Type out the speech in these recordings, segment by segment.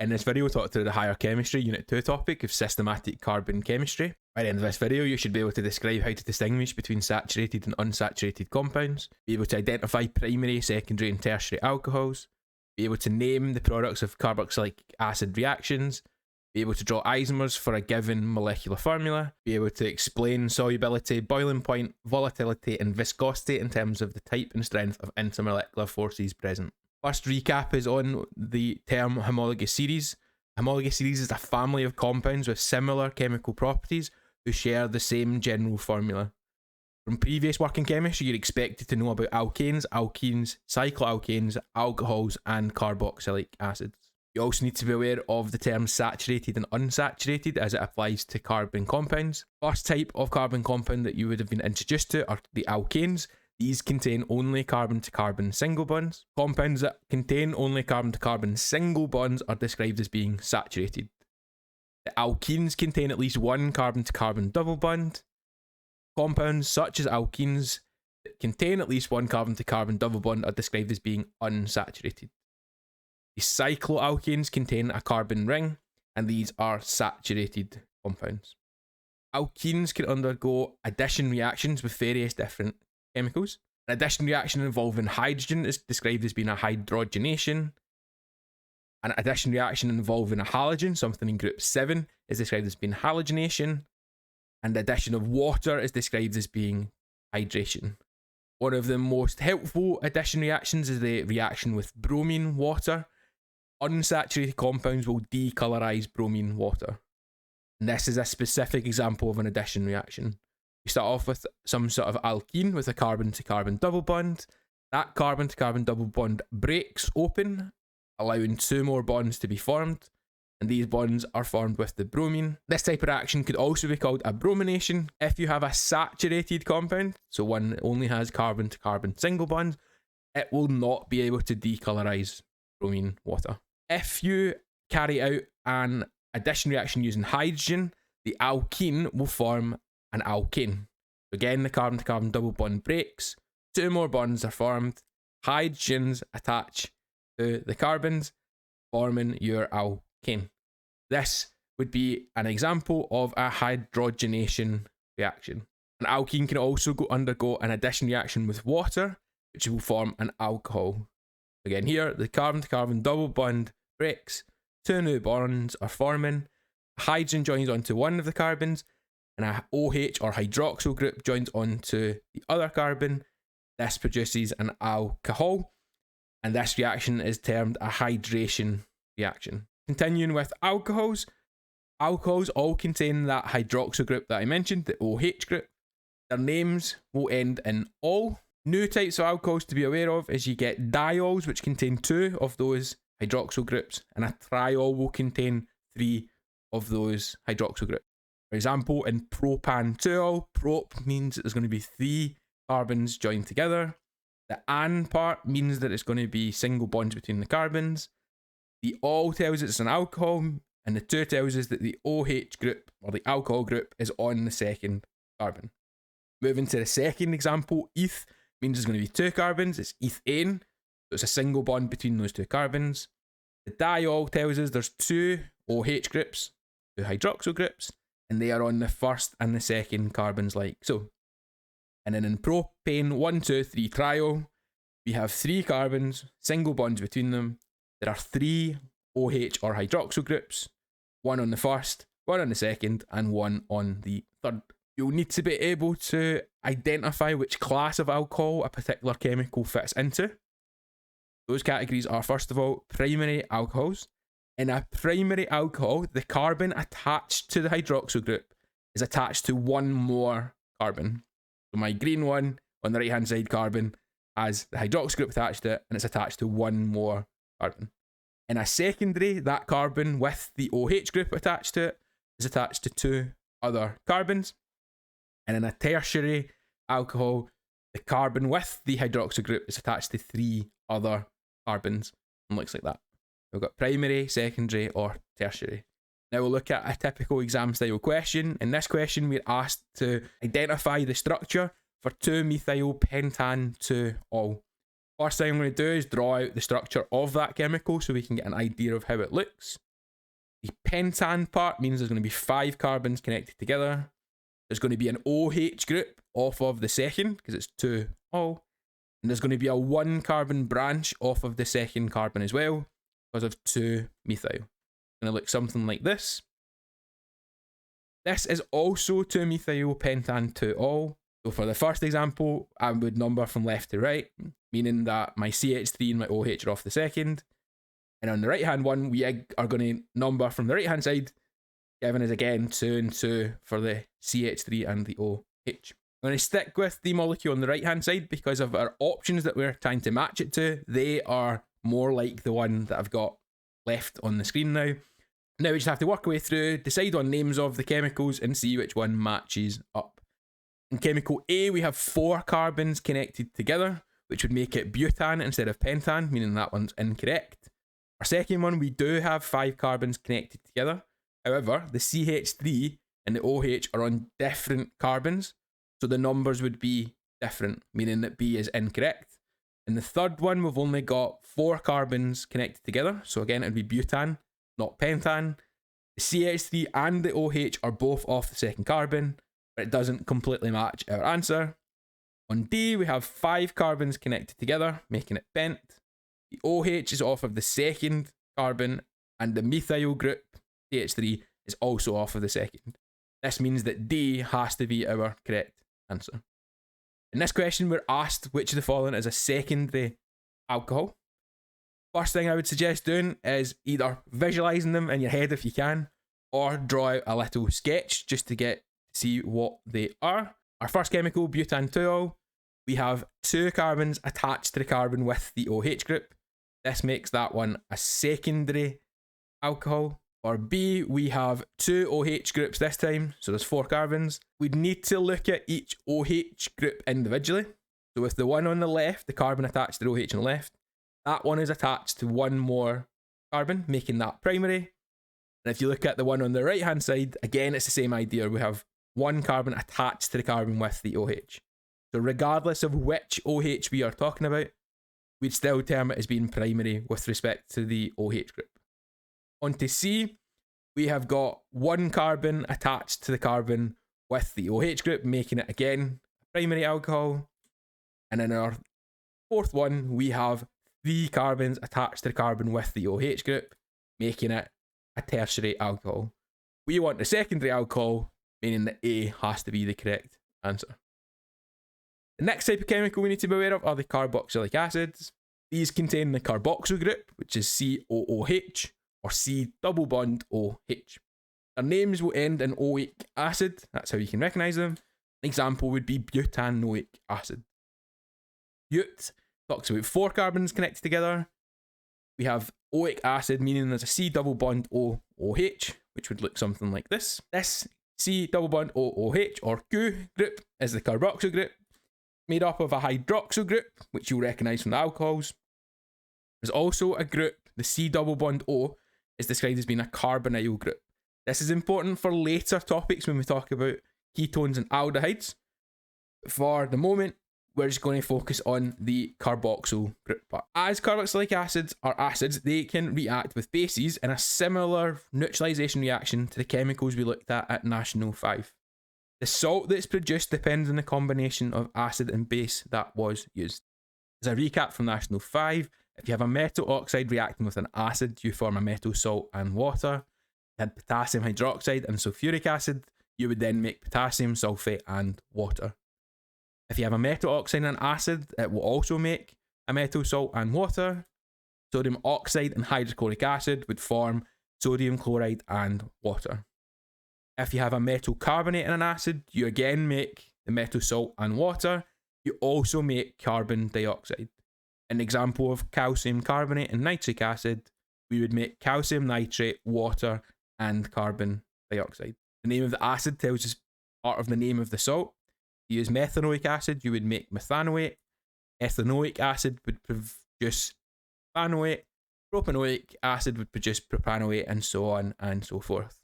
In this video, we'll talk through the Higher Chemistry Unit 2 topic of systematic carbon chemistry. By the end of this video, you should be able to describe how to distinguish between saturated and unsaturated compounds, be able to identify primary, secondary and tertiary alcohols, be able to name the products of carboxylic acid reactions, be able to draw isomers for a given molecular formula, be able to explain solubility, boiling point, volatility and viscosity in terms of the type and strength of intermolecular forces present. First recap is on the term homologous series. Homologous series is a family of compounds with similar chemical properties who share the same general formula. From previous work in chemistry, you're expected to know about alkanes, alkenes, cycloalkanes, alcohols and carboxylic acids. You also need to be aware of the terms saturated and unsaturated as it applies to carbon compounds. First type of carbon compound that you would have been introduced to are the alkanes. These contain only carbon-to-carbon single bonds. Compounds that contain only carbon-to-carbon single bonds are described as being saturated. The alkenes contain at least one carbon-to-carbon double bond. Compounds such as alkenes that contain at least one carbon-to-carbon double bond are described as being unsaturated. The cycloalkanes contain a carbon ring, and these are saturated compounds. Alkenes can undergo addition reactions with various different chemicals. An addition reaction involving hydrogen is described as being a hydrogenation. An addition reaction involving a halogen, something in group 7, is described as being halogenation. And the addition of water is described as being hydration. One of the most helpful addition reactions is the reaction with bromine water. Unsaturated compounds will decolorize bromine water. And this is a specific example of an addition reaction. We start off with some sort of alkene with a carbon-to-carbon double bond. That carbon-to-carbon double bond breaks open, allowing two more bonds to be formed, and these bonds are formed with the bromine. This type of reaction could also be called a bromination. If you have a saturated compound, so one that only has carbon-to-carbon single bonds, it will not be able to decolorize bromine water. If you carry out an addition reaction using hydrogen, the alkene will form an alkane. Again, the carbon-to-carbon double bond breaks, two more bonds are formed, hydrogens attach to the carbons, forming your alkane. This would be an example of a hydrogenation reaction. An alkene can also undergo an addition reaction with water, which will form an alcohol. Again, here, the carbon-to-carbon double bond breaks, two new bonds are forming, a hydrogen joins onto one of the carbons, and a OH or hydroxyl group joins onto the other carbon. This produces an alcohol, and this reaction is termed a hydration reaction. Continuing with alcohols, alcohols all contain that hydroxyl group that I mentioned, the OH group. Their names will end in ol. New types of alcohols to be aware of is you get diols, which contain two of those hydroxyl groups, and a triol will contain three of those hydroxyl groups. For example, in propan-2ol, prop means that there's going to be three carbons joined together. The an part means that it's going to be single bonds between the carbons. The ol tells us it's an alcohol, and the 2 tells us that the OH group, or the alcohol group, is on the second carbon. Moving to the second example, eth means there's going to be 2 carbons. It's ethane, so it's a single bond between those 2 carbons. The diol tells us there's 2 OH groups, 2 hydroxyl groups, and they are on the first and the second carbons like so. And then in propane 1, 2, 3 triol, we have 3 carbons, single bonds between them. There are 3 OH or hydroxyl groups, 1 on the first, 1 on the second, and 1 on the third. You'll need to be able to identify which class of alcohol a particular chemical fits into. Those categories are, first of all, primary alcohols. In a primary alcohol, the carbon attached to the hydroxyl group is attached to one more carbon. So my green one on the right hand side carbon has the hydroxyl group attached to it, and it's attached to one more carbon. In a secondary, that carbon with the OH group attached to it is attached to 2 other carbons. And in a tertiary alcohol, the carbon with the hydroxyl group is attached to 3 other carbons, and looks like that. We've got primary, secondary, or tertiary. Now we'll look at a typical exam style question. In this question, we're asked to identify the structure for 2-methyl-pentan-2-ol. First thing I'm going to do is draw out the structure of that chemical so we can get an idea of how it looks. The pentan part means there's going to be 5 carbons connected together. There's going to be an OH group off of the second, because it's 2 all. And there's going to be a 1 carbon branch off of the second carbon as well, because of 2 methyl. It's going to look something like this. This is also 2 methyl pentan 2 all. So for the first example, I would number from left to right, meaning that my CH3 and my OH are off the second. And on the right hand one, we are going to number from the right hand side, given as again 2 and 2 for the CH3 and the OH. I'm going to stick with the molecule on the right hand side because of our options that we're trying to match it to. They are more like the one that I've got left on the screen now. Now we just have to work our way through, decide on names of the chemicals and see which one matches up. In chemical A, we have 4 carbons connected together, which would make it butan instead of pentan, meaning that one's incorrect. Our second one, we do have 5 carbons connected together. However, the CH3 and the OH are on different carbons, so the numbers would be different, meaning that B is incorrect. In the third one, we've only got 4 carbons connected together, so again, it would be butan, not pentan. The CH3 and the OH are both off the second carbon, but it doesn't completely match our answer. On D, we have 5 carbons connected together, making it pent. The OH is off of the second carbon, and the methyl group, CH3, is also off of the second. This means that D has to be our correct answer. In this question, we're asked which of the following is a secondary alcohol. First thing I would suggest doing is either visualising them in your head if you can, or draw out a little sketch just to get to see what they are. Our first chemical, butan-2-ol, we have 2 carbons attached to the carbon with the OH group. This makes that one a secondary alcohol. For B, we have 2 OH groups this time, so there's 4 carbons. We'd need to look at each OH group individually. So with the one on the left, the carbon attached to the OH on the left, that one is attached to 1 more carbon, making that primary. And if you look at the one on the right hand side, again, it's the same idea. We have 1 carbon attached to the carbon with the OH. So regardless of which OH we are talking about, we'd still term it as being primary with respect to the OH group. On to C, we have got 1 carbon attached to the carbon with the OH group, making it again a primary alcohol. And in our fourth one, we have 3 carbons attached to the carbon with the OH group, making it a tertiary alcohol. We want the secondary alcohol, meaning that A has to be the correct answer. The next type of chemical we need to be aware of are the carboxylic acids. These contain the carboxyl group, which is COOH, or C double bond OH. Their names will end in oic acid, that's how you can recognise them. An example would be butanoic acid. But talks about 4 carbons connected together. We have oic acid, meaning there's a C double bond OOH, which would look something like this. This C double bond OOH, or Q group, is the carboxyl group, made up of a hydroxyl group, which you'll recognise from the alcohols. There's also a group, the C double bond O, is described as being a carbonyl group. This is important for later topics when we talk about ketones and aldehydes. For the moment, we're just going to focus on the carboxyl group. But as carboxylic acids are acids, they can react with bases in a similar neutralisation reaction to the chemicals we looked at National 5. The salt that's produced depends on the combination of acid and base that was used. As a recap from National 5, if you have a metal oxide reacting with an acid, you form a metal salt and water. If you had potassium hydroxide and sulfuric acid, you would then make potassium sulfate and water. If you have a metal oxide and an acid, it will also make a metal salt and water. Sodium oxide and hydrochloric acid would form sodium chloride and water. If you have a metal carbonate and an acid, you again make the metal salt and water. You also make carbon dioxide. An example of calcium carbonate and nitric acid, we would make calcium nitrate, water, and carbon dioxide. The name of the acid tells us part of the name of the salt. If you use methanoic acid, you would make methanoate. Ethanoic acid would produce ethanoate. Propanoic acid would produce propanoate, and so on and so forth.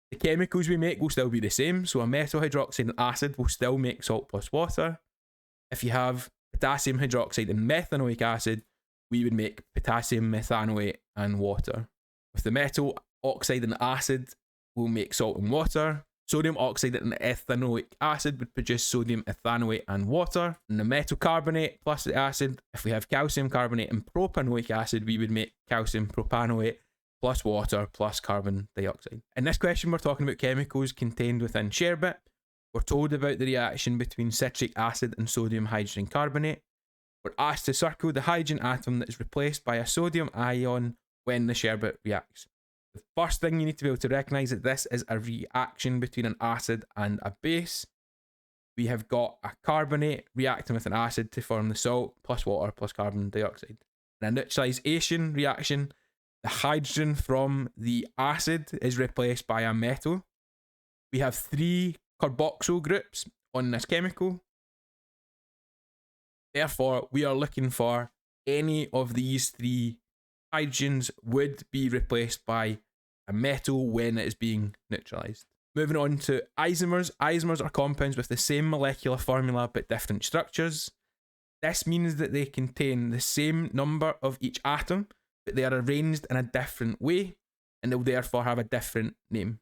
The chemicals we make will still be the same, so a metal hydroxide and acid will still make salt plus water. If you have potassium hydroxide and methanoic acid, we would make potassium methanoate and water. With the metal oxide and acid will make salt and water. Sodium oxide and ethanoic acid would produce sodium ethanoate and water. And the metal carbonate plus the acid, if we have calcium carbonate and propanoic acid, we would make calcium propanoate plus water plus carbon dioxide. In this question, we're talking about chemicals contained within sherbet. We're told about the reaction between citric acid and sodium hydrogen carbonate. We're asked to circle the hydrogen atom that is replaced by a sodium ion when the sherbet reacts. The first thing you need to be able to recognise that this is a reaction between an acid and a base. We have got a carbonate reacting with an acid to form the salt plus water plus carbon dioxide. In a neutralisation reaction, the hydrogen from the acid is replaced by a metal. We have 3 carboxyl groups on this chemical. Therefore, we are looking for any of these 3 hydrogens would be replaced by a metal when it is being neutralised. Moving on to isomers. Isomers are compounds with the same molecular formula but different structures. This means that they contain the same number of each atom, but they are arranged in a different way, and they'll therefore have a different name.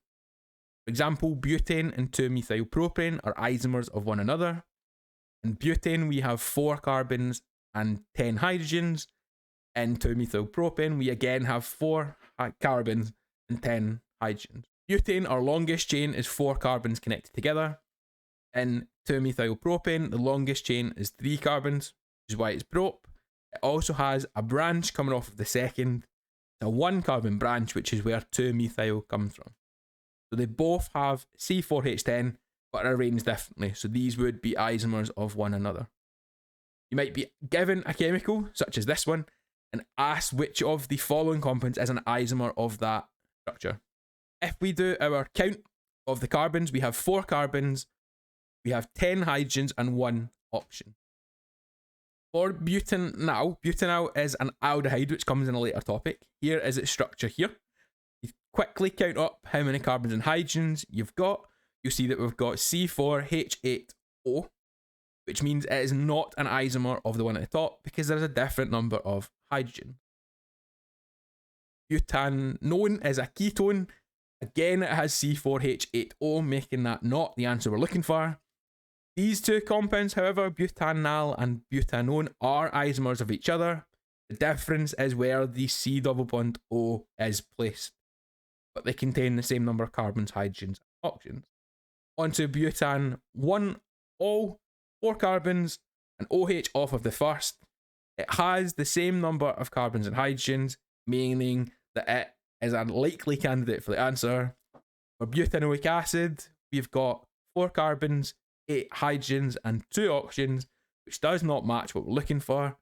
For example, butane and 2-methylpropane are isomers of one another. In butane, we have 4 carbons and 10 hydrogens. In 2-methylpropane, we again have 4 carbons and 10 hydrogens. Butane, our longest chain, is 4 carbons connected together. In 2-methylpropane, the longest chain is 3 carbons, which is why it's prop. It also has a branch coming off of the second, a 1 carbon branch, which is where 2-methyl comes from. So they both have C4H10, but are arranged differently. So these would be isomers of one another. You might be given a chemical, such as this one, and asked which of the following compounds is an isomer of that structure. If we do our count of the carbons, we have 4 carbons, we have 10 hydrogens, and 1 oxygen. For butanol, butanol is an aldehyde, which comes in a later topic. Here is its structure here. You quickly count up how many carbons and hydrogens you've got. You'll see that we've got C4H8O, which means it is not an isomer of the one at the top because there's a different number of hydrogen. Butanone is a ketone. Again, it has C4H8O, making that not the answer we're looking for. These 2 compounds, however, butanol and butanone, are isomers of each other. The difference is where the C double bond O is placed, but they contain the same number of carbons, hydrogens, and oxygens. Onto butan 1-ol, 4 carbons, and OH off of the first. It has the same number of carbons and hydrogens, meaning that it is a likely candidate for the answer. For butanoic acid, we've got 4 carbons, 8 hydrogens, and 2 oxygens, which does not match what we're looking for.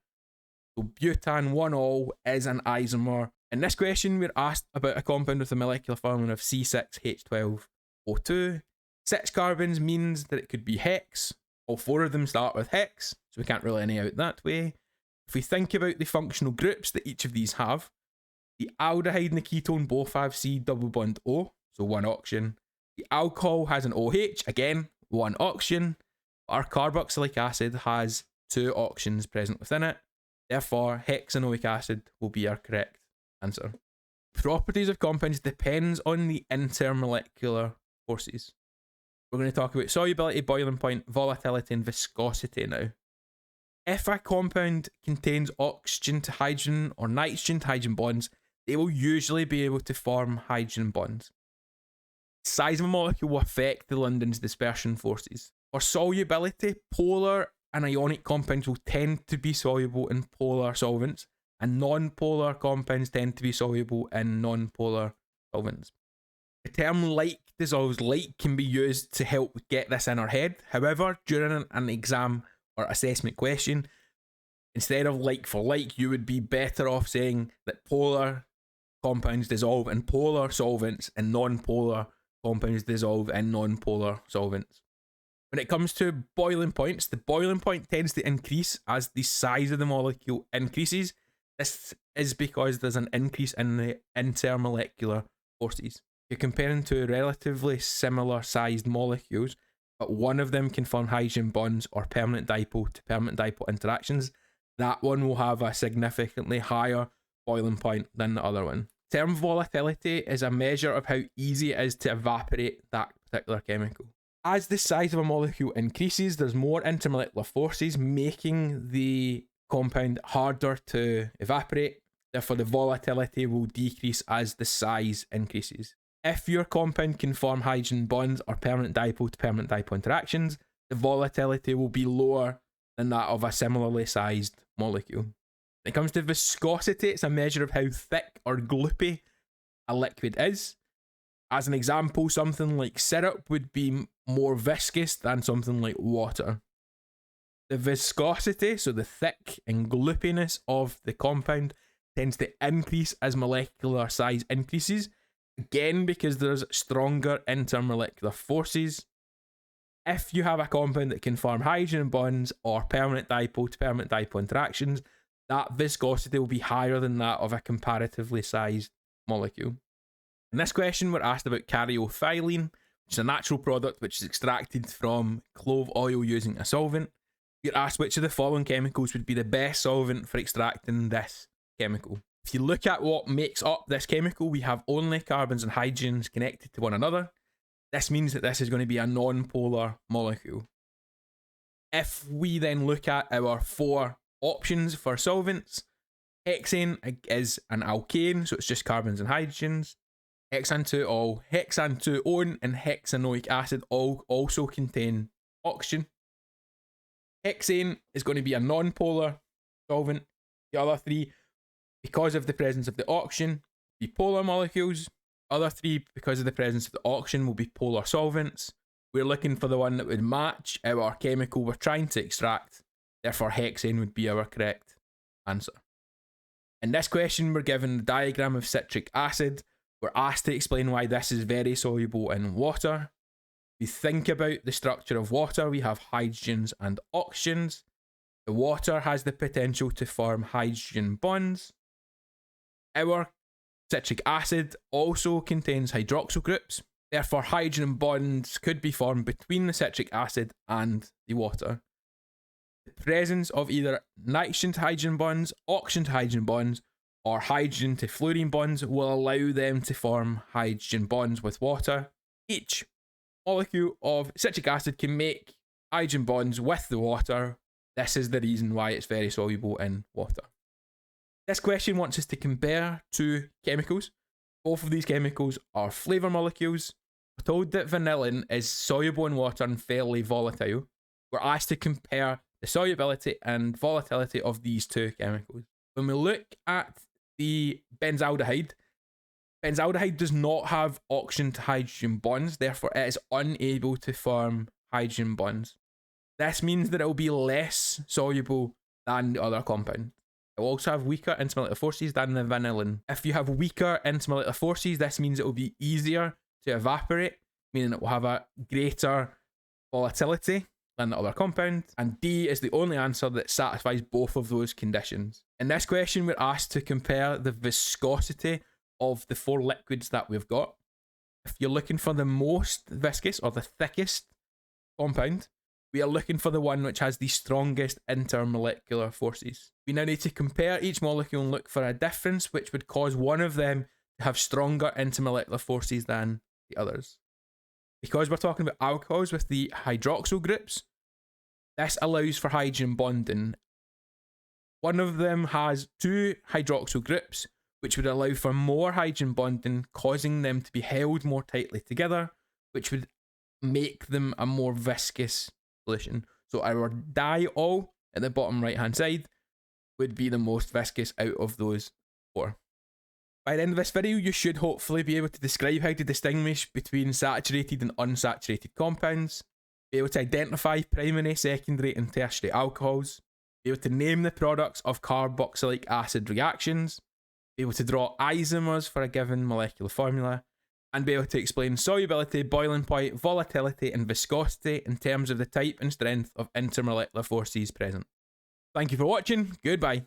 So butan 1-ol is an isomer. In this question, we're asked about a compound with a molecular formula of C6H12O2. 6 carbons means that it could be hex. All 4 of them start with hex, so we can't rule any out that way. If we think about the functional groups that each of these have, the aldehyde and the ketone both have C double bond O, so 1 oxygen. The alcohol has an OH, again, 1 oxygen. Our carboxylic acid has 2 oxygens present within it. Therefore, hexanoic acid will be our correct answer. Properties of compounds depends on the intermolecular forces. We're going to talk about solubility, boiling point, volatility, and viscosity now. If a compound contains oxygen to hydrogen or nitrogen to hydrogen bonds, they will usually be able to form hydrogen bonds. The size of a molecule will affect the London's dispersion forces. For solubility, polar and ionic compounds will tend to be soluble in polar solvents, and non-polar compounds tend to be soluble in non-polar solvents. The term like dissolves like can be used to help get this in our head. However, during an exam or assessment question, instead of like for like, you would be better off saying that polar compounds dissolve in polar solvents and non-polar compounds dissolve in non-polar solvents. When it comes to boiling points, the boiling point tends to increase as the size of the molecule increases. This is because there's an increase in the intermolecular forces. You're comparing two relatively similar sized molecules, but one of them can form hydrogen bonds or permanent dipole to permanent dipole interactions. That one will have a significantly higher boiling point than the other one. term volatility is a measure of how easy it is to evaporate that particular chemical. As the size of a molecule increases, there's more intermolecular forces making the compound harder to evaporate. Therefore, the volatility will decrease as the size increases. If your compound can form hydrogen bonds or permanent dipole to permanent dipole interactions, the volatility will be lower than that of a similarly sized molecule. When it comes to viscosity, it's a measure of how thick or gloopy a liquid is. As an example, something like syrup would be more viscous than something like water. The viscosity, so the thick and gloopiness of the compound, tends to increase as molecular size increases, again because there's stronger intermolecular forces. If you have a compound that can form hydrogen bonds or permanent dipole to permanent dipole interactions, that viscosity will be higher than that of a comparatively sized molecule. In this question, we're asked about caryophyllene, which is a natural product which is extracted from clove oil using a solvent. You're asked which of the following chemicals would be the best solvent for extracting this chemical. If you look at what makes up this chemical, we have only carbons and hydrogens connected to one another. This means that this is going to be a non-polar molecule. If we then look at our 4 options for solvents, hexane is an alkane, so it's just carbons and hydrogens. Hexan-2-ol, hexan-2-one, and hexanoic acid all also contain oxygen. Hexane is going to be a non-polar solvent. The other 3, because of the presence of the oxygen, be polar molecules. Other 3, because of the presence of the oxygen, will be polar solvents. We're looking for the one that would match our chemical we're trying to extract. Therefore, hexane would be our correct answer. In this question, we're given the diagram of citric acid. We're asked to explain why this is very soluble in water. If you think about the structure of water, we have hydrogens and oxygens. The water has the potential to form hydrogen bonds. Our citric acid also contains hydroxyl groups. Therefore, hydrogen bonds could be formed between the citric acid and the water. The presence of either nitrogen to hydrogen bonds, oxygen to hydrogen bonds, or hydrogen to fluorine bonds will allow them to form hydrogen bonds with water. Each molecule of citric acid can make hydrogen bonds with the water. This is the reason why it's very soluble in water. This question wants us to compare 2 chemicals. Both of these chemicals are flavour molecules. We're told that vanillin is soluble in water and fairly volatile. We're asked to compare the solubility and volatility of these 2 chemicals. When we look at the benzaldehyde does not have oxygen to hydrogen bonds, therefore it is unable to form hydrogen bonds. This means that it will be less soluble than the other compound. It will also have weaker intermolecular forces than the vanillin. If you have weaker intermolecular forces, this means it will be easier to evaporate, meaning it will have a greater volatility than the other compound. And D is the only answer that satisfies both of those conditions. In this question, we're asked to compare the viscosity of the 4 liquids that we've got. If you're looking for the most viscous or the thickest compound, we are looking for the one which has the strongest intermolecular forces. We now need to compare each molecule and look for a difference which would cause one of them to have stronger intermolecular forces than the others. Because we're talking about alcohols with the hydroxyl groups, this allows for hydrogen bonding. One of them has 2 hydroxyl groups, which would allow for more hydrogen bonding, causing them to be held more tightly together, which would make them a more viscous solution. So our diol at the bottom right hand side would be the most viscous out of those 4. By the end of this video, you should hopefully be able to describe how to distinguish between saturated and unsaturated compounds, be able to identify primary, secondary and tertiary alcohols, be able to name the products of carboxylic acid reactions, be able to draw isomers for a given molecular formula, and be able to explain solubility, boiling point, volatility and viscosity in terms of the type and strength of intermolecular forces present. Thank you for watching, goodbye.